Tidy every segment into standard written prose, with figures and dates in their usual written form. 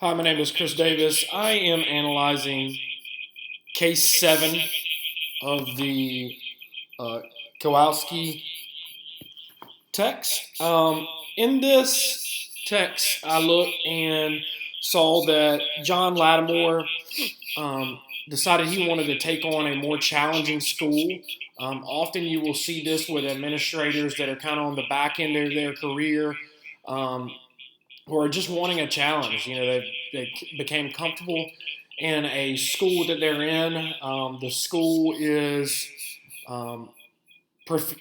Hi, my name is Chris Davis. I am analyzing case 7 of the uh, Kowalski text. In this text, I looked and saw that John Lattimore um, decided he wanted to take on a more challenging school. Often you will see this with administrators that are kind of on the back end of their career. Um, who are just wanting a challenge. They became comfortable in a school that they're in. The school is um,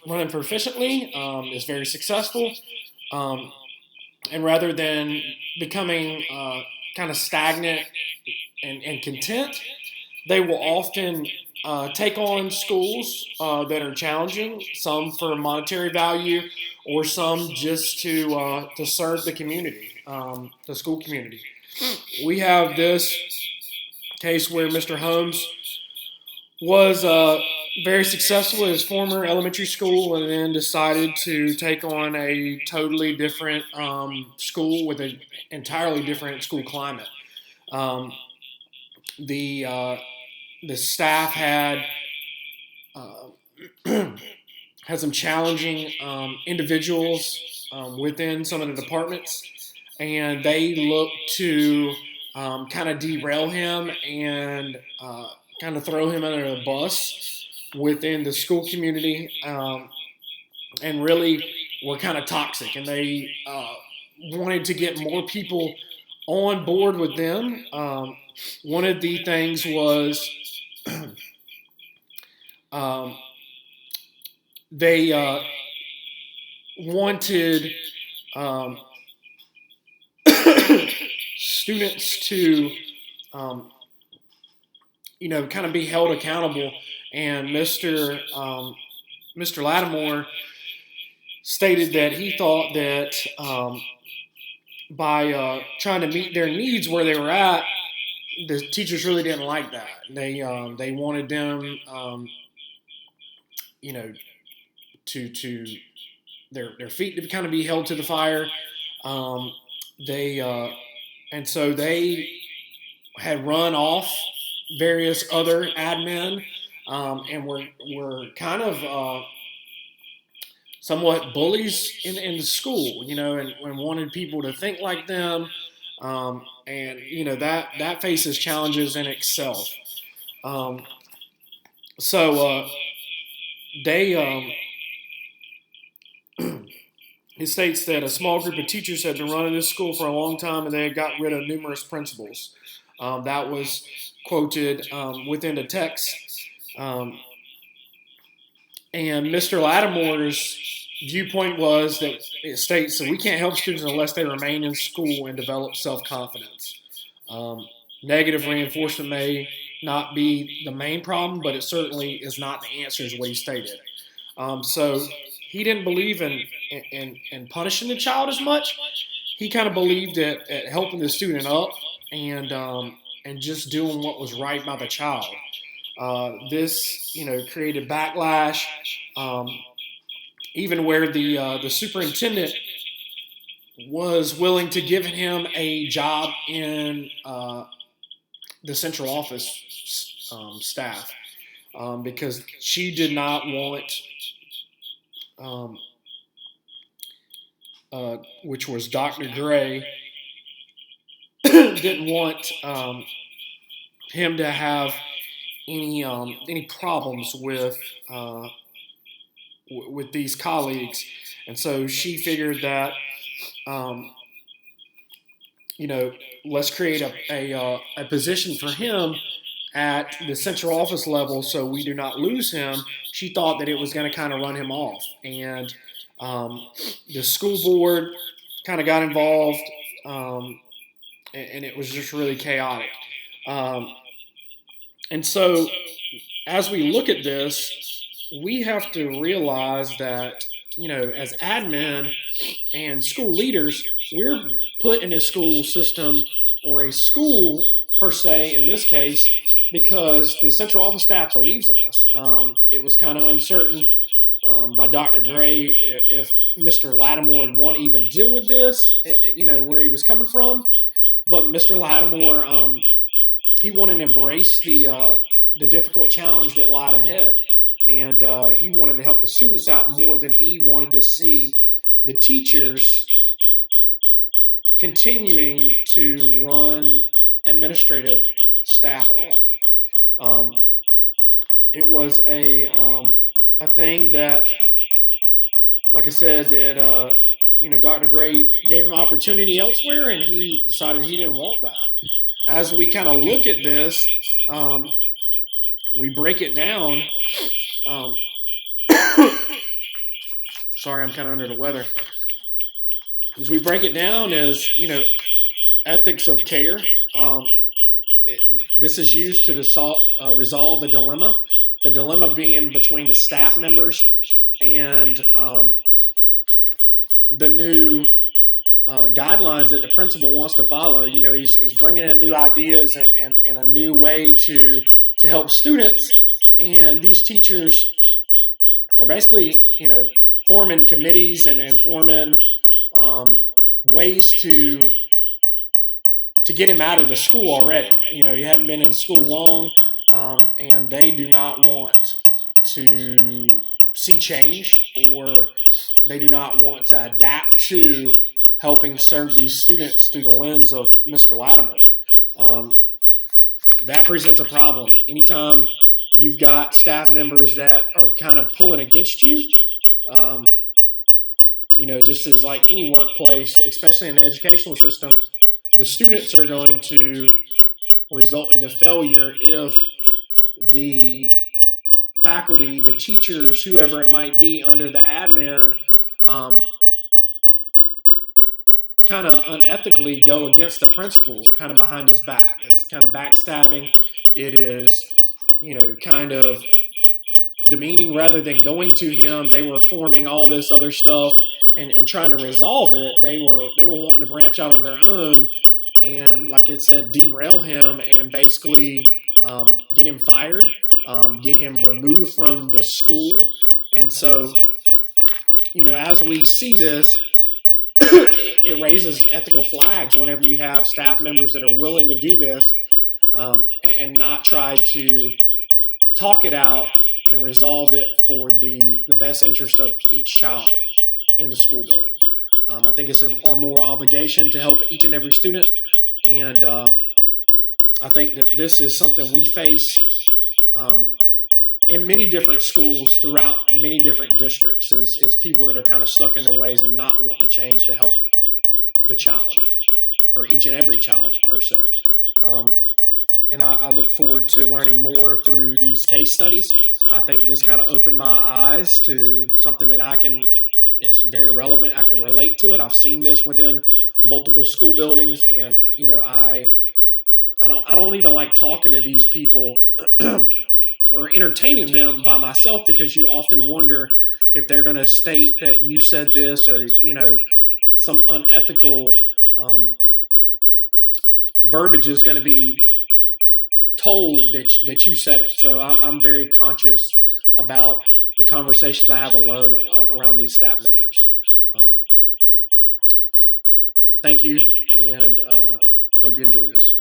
running proficiently, is very successful, um, and rather than becoming kind of stagnant and content, they will often take on schools that are challenging, some for monetary value, or some just to serve the community, the school community. We have this case where Mr. Holmes was very successful at his former elementary school and then decided to take on a totally different school with an entirely different school climate. Um, the the staff uh, had some challenging individuals within some of the departments, and they looked to kind of derail him and kind of throw him under the bus within the school community, and really were kind of toxic. And they wanted to get more people on board with them. One of the things was um, they wanted um, students to, um, kind of be held accountable. And Mr. Lattimore stated that he thought that by trying to meet their needs where they were at, the teachers really didn't like that. They wanted them, you know, to their feet to kind of be held to the fire. Um, they and so they had run off various other admin, and were kind of somewhat bullies in the school, and wanted people to think like them, and that faces challenges in itself. Um, so they It states that a small group of teachers had been running this school for a long time, and they had got rid of numerous principals. That was quoted within the text. Um, and Mr. Lattimore's viewpoint was that it states that we can't help students unless they remain in school and develop self-confidence. Um, Negative reinforcement may not be the main problem, but it certainly is not the answer, is what he stated. So he didn't believe in punishing the child as much. He kind of believed at helping the student up and just doing what was right by the child. This created backlash, even where the superintendent was willing to give him a job in the central office staff, because she did not want, which was Dr. Gray, didn't want him to have any problems with these colleagues, and so she figured that um, let's create a position for him at the central office level so we do not lose him. She thought that it was going to kind of run him off, and the school board kind of got involved, and it was just really chaotic. And so as we look at this, we have to realize that, as admin and school leaders, we're put in a school system, or a school per se in this case, because the central office staff believes in us. It was kind of uncertain by Dr. Gray if Mr. Lattimore would want to even deal with this, where he was coming from. but Mr. Lattimore, he wanted to embrace the difficult challenge that lied ahead, and he wanted to help the students out more than he wanted to see the teachers continuing to run administrative staff off. Um, it was a thing that, like I said, that Dr. Gray gave him opportunity elsewhere, and he decided he didn't want that. As we kind of look at this, um, we break it down. Um, sorry, I'm kind of under the weather. As we break it down, as ethics of care. Um, this is used to resolve a dilemma. The dilemma being between the staff members and the new guidelines that the principal wants to follow. He's bringing in new ideas and a new way to help students. And these teachers are basically, forming committees and forming ways to get him out of the school already. He hadn't been in school long, and they do not want to see change, or they do not want to adapt to helping serve these students through the lens of Mr. Lattimore. Um, that presents a problem. Anytime you've got staff members that are kind of pulling against you, um, just as like any workplace, especially in the educational system, the students are going to result in the failure if the faculty, the teachers, whoever it might be under the admin, um, kind of unethically go against the principal, kind of behind his back. It's kind of backstabbing. It is, kind of demeaning. Rather than going to him, they were forming all this other stuff and trying to resolve it. They were wanting to branch out on their own and, like it said, derail him and basically get him fired, get him removed from the school. And so, as we see this, it raises ethical flags whenever you have staff members that are willing to do this, and not try to talk it out and resolve it for the best interest of each child in the school building. I think it's our moral obligation to help each and every student, and I think that this is something we face in many different schools throughout many different districts, is people that are kind of stuck in their ways and not wanting to change to help the child, or each and every child per se. And I look forward to learning more through these case studies. I think this kind of opened my eyes to something that is very relevant. I can relate to it. I've seen this within multiple school buildings, and I don't even like talking to these people or entertaining them by myself, because you often wonder if they're going to state that you said this, or some unethical verbiage is going to be told that you said it. So I'm very conscious about the conversations I have alone around these staff members. Thank you, and I hope you enjoy this.